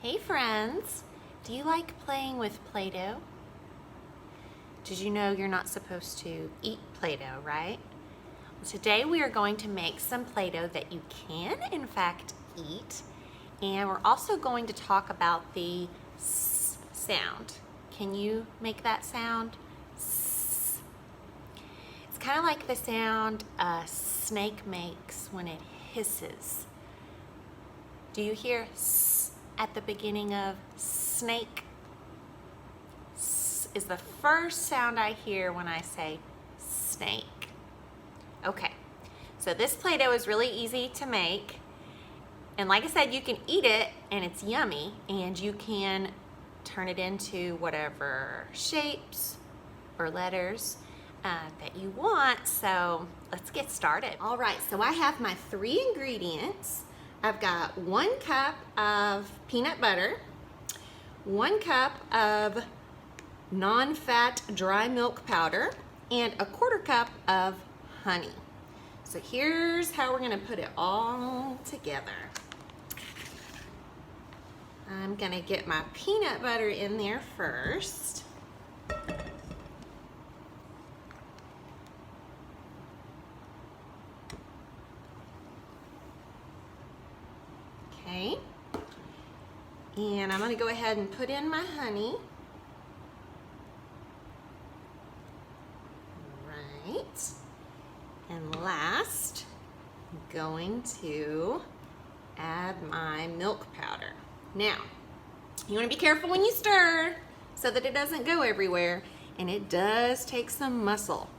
Hey friends, do you like playing with Play-Doh? Did you know you're not supposed to eat Play-Doh, right? Today we are going to make some Play-Doh that you can in fact eat, and we're also going to talk about the S sound. Can you make that sound? S. It's kind of like the sound a snake makes when it hisses. Do you hear S at the beginning of snake? S is the first sound I hear when I say snake. Okay, so this Play-Doh is really easy to make. And like I said, you can eat it and it's yummy, and you can turn it into whatever shapes or letters that you want. So let's get started. All right, so I have my 3 ingredients. I've got 1 cup of peanut butter, 1 cup of non-fat dry milk powder, and 1/4 cup of honey. So here's how we're gonna put it all together. I'm gonna get my peanut butter in there first. Okay, and I'm gonna go ahead and put in my honey. Right, and last, I'm going to add my milk powder. Now, you wanna be careful when you stir so that it doesn't go everywhere, and it does take some muscle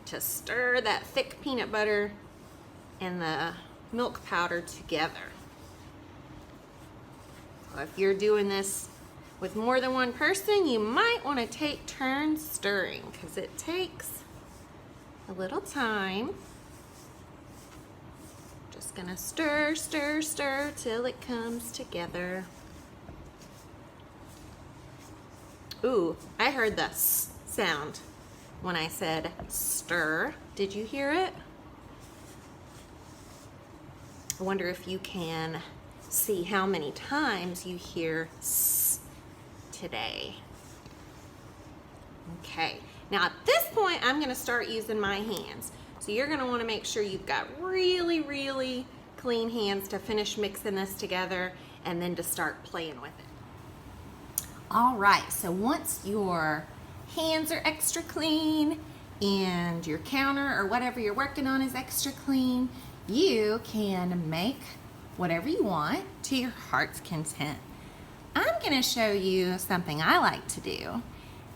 to stir that thick peanut butter and the milk powder together. If you're doing this with more than one person, you might want to take turns stirring because it takes a little time. Just gonna stir, stir, stir till it comes together. Ooh, I heard the S sound when I said stir. Did you hear it? I wonder if you can see how many times you hear S today. Okay, now at this point, I'm gonna start using my hands. So you're gonna wanna make sure you've got really, really clean hands to finish mixing this together and then to start playing with it. All right, so once your hands are extra clean and your counter or whatever you're working on is extra clean, you can make whatever you want to your heart's content. I'm gonna show you something I like to do,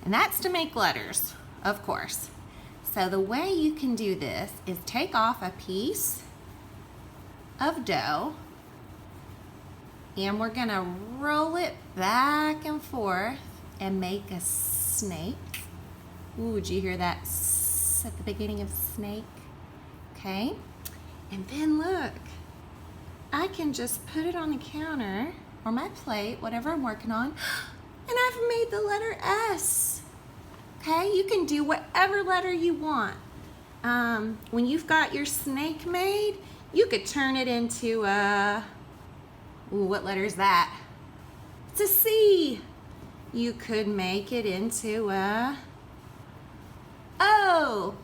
and that's to make letters, of course. So the way you can do this is take off a piece of dough, and we're gonna roll it back and forth and make a snake. Ooh, did you hear that S at the beginning of snake? Okay, and then look, I can just put it on the counter or my plate, whatever I'm working on, and I've made the letter S. Okay, you can do whatever letter you want. When you've got your snake made, you could turn it into a, ooh, what letter is that? It's a C. You could make it into a O.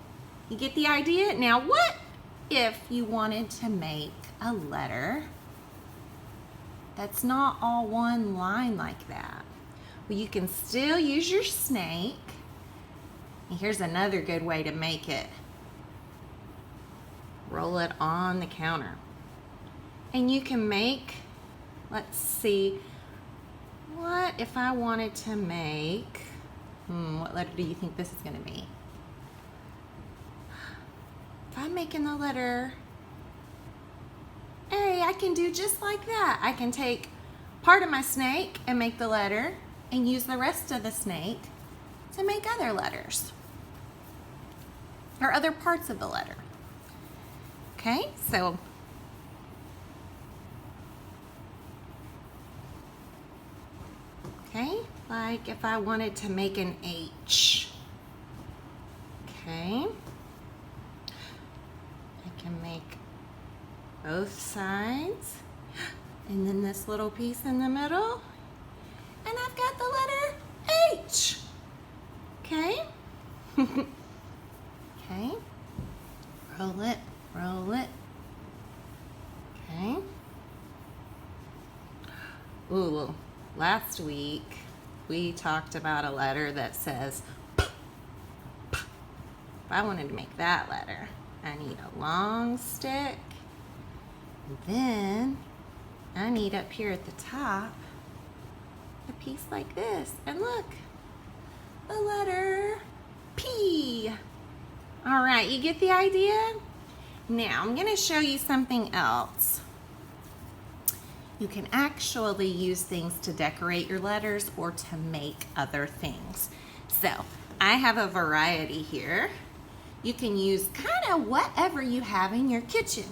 You get the idea? Now what if you wanted to make a letter that's not all one line like that? Well, you can still use your snake. And here's another good way to make it. Roll it on the counter. And you can make, let's see, what if I wanted to make, what letter do you think this is gonna be? If I'm making the letter A, I can do just like that. I can take part of my snake and make the letter and use the rest of the snake to make other letters or other parts of the letter. Okay, so like if I wanted to make an H, okay, I can make both sides, and then this little piece in the middle, okay? Okay. Roll it, roll it. Okay. Ooh, last week we talked about a letter that says P. If I wanted to make that letter, I need a long stick. And then I need up here at the top a piece like this. And look, the letter P. All right, you get the idea? Now I'm gonna show you something else. You can actually use things to decorate your letters or to make other things. So I have a variety here. You can use kind of whatever you have in your kitchen.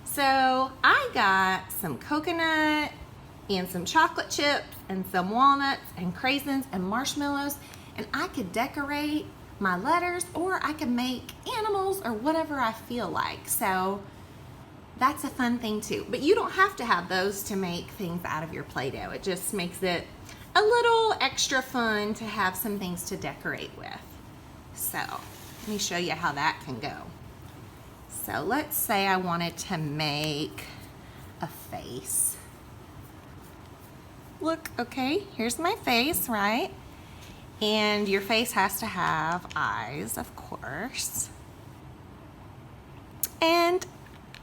So I got some coconut and some chocolate chips and some walnuts and craisins and marshmallows, and I could decorate my letters, or I could make animals or whatever I feel like. So that's a fun thing too. But you don't have to have those to make things out of your Play-Doh. It just makes it a little extra fun to have some things to decorate with. So let me show you how that can go. So let's say I wanted to make a face. Look, okay, here's my face, right? And your face has to have eyes, of course. And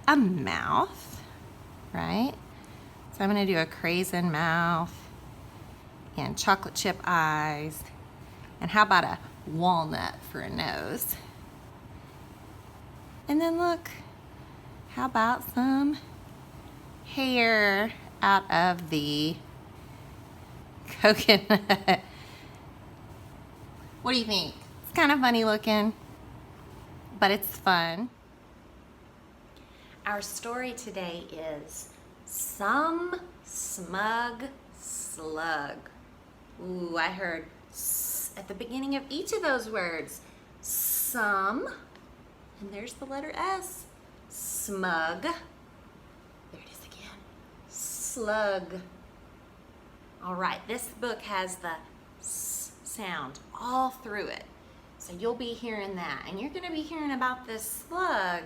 a mouth, right? So I'm gonna do a craisin mouth and chocolate chip eyes. And how about a walnut for a nose? And then look, how about some hair out of the coconut? What do you think? It's kind of funny looking, but it's fun. Our story today is Some Smug Slug. Ooh, I heard S at the beginning of each of those words. Some, and there's the letter S. Smug. There it is again. Slug. All right, this book has the S sound all through it. So you'll be hearing that. And you're gonna be hearing about this slug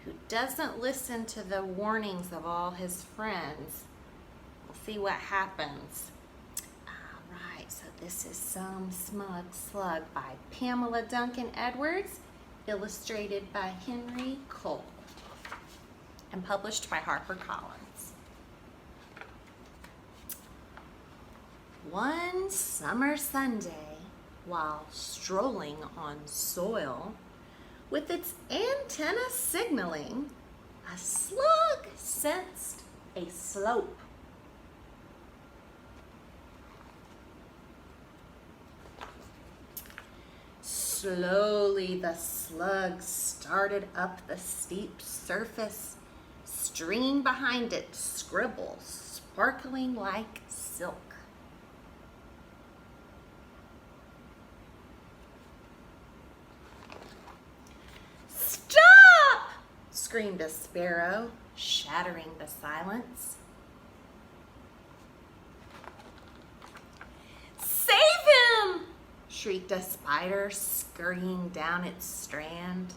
who doesn't listen to the warnings of all his friends. We'll see what happens. All right, so this is Some Smug Slug by Pamela Edwards, illustrated by Eric Carle, and published by HarperCollins. One summer Sunday, while strolling on soil, with its antenna signaling, a slug sensed a slope. Slowly the slug started up the steep surface, stringing behind it scribbles sparkling like silk. "Stop!" screamed a sparrow, shattering the silence. "Save him!" shrieked a spider, scurrying down its strand.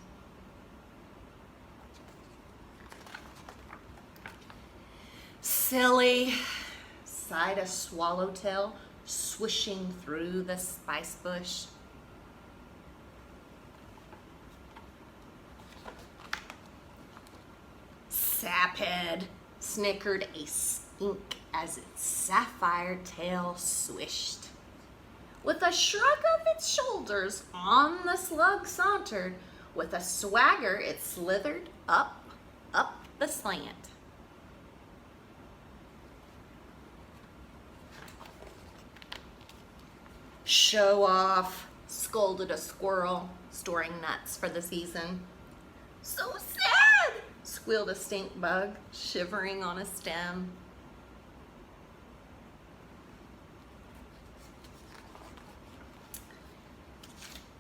"Silly," sighed a swallowtail, swishing through the spice bush. "Saphead," snickered a skink as its sapphire tail swished. With a shrug of its shoulders, on the slug sauntered. With a swagger, it slithered up the slant. "Show off," scolded a squirrel, storing nuts for the season. "So sad," squealed a stink bug, shivering on a stem.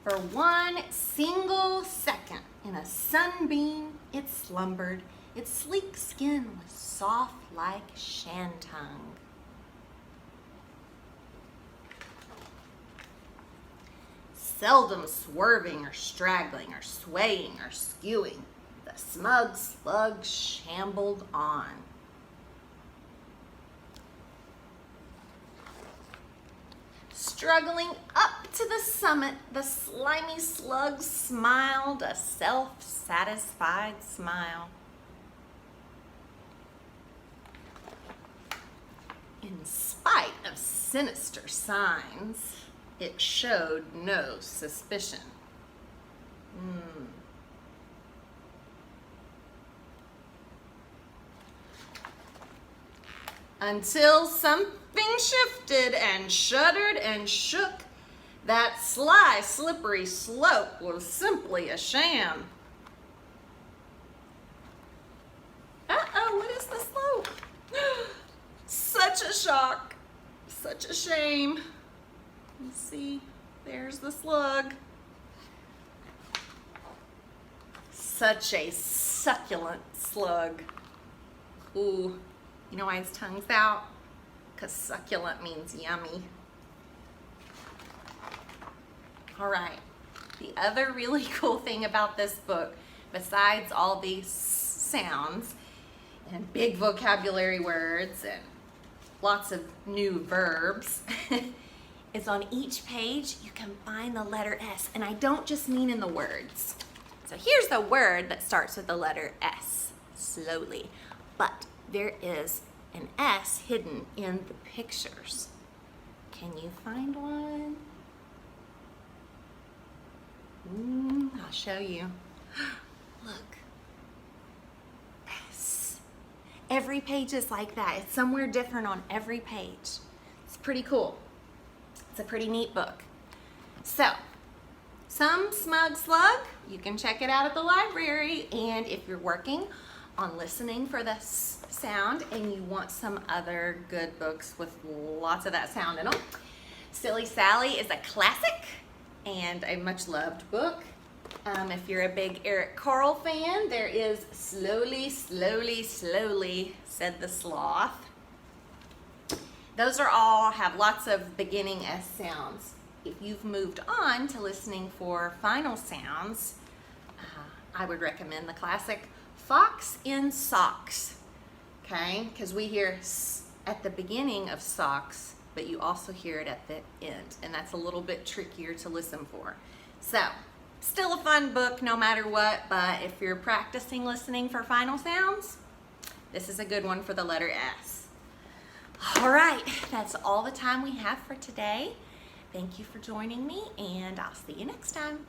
For one single second, in a sunbeam, it slumbered. Its sleek skin was soft like shantung. seldom swerving or straggling or swaying or skewing, the smug slug shambled on. Struggling up to the summit, the slimy slug smiled a self-satisfied smile. In spite of sinister signs, it showed no suspicion. Until something shifted and shuddered and shook, that sly, slippery slope was simply a sham. Uh-oh, what is the slope? Such a shock, such a shame. You see, there's the slug. Such a succulent slug. Ooh, you know why his tongue's out? Because succulent means yummy. All right, the other really cool thing about this book, besides all these sounds and big vocabulary words and lots of new verbs, is on each page you can find the letter S, and I don't just mean in the words. So here's the word that starts with the letter S, slowly, but there is an S hidden in the pictures. Can you find one? I'll show you. Look. S. Every page is like that. It's somewhere different on every page. It's pretty cool. It's a pretty neat book. So, some Smug Slug, you can check it out at the library, and if you're working on listening for the sound and you want some other good books with lots of that sound in them, Silly Sally is a classic and a much loved book. If you're a big Eric Carle fan, there is Slowly, Slowly, Slowly, said the Sloth. Those are all have lots of beginning S sounds. If you've moved on to listening for final sounds, I would recommend the classic Fox in Socks, okay? Because we hear S at the beginning of socks, but you also hear it at the end, and that's a little bit trickier to listen for. So, still a fun book no matter what, but if you're practicing listening for final sounds, this is a good one for the letter S. All right, that's all the time we have for today. Thank you for joining me, and I'll see you next time.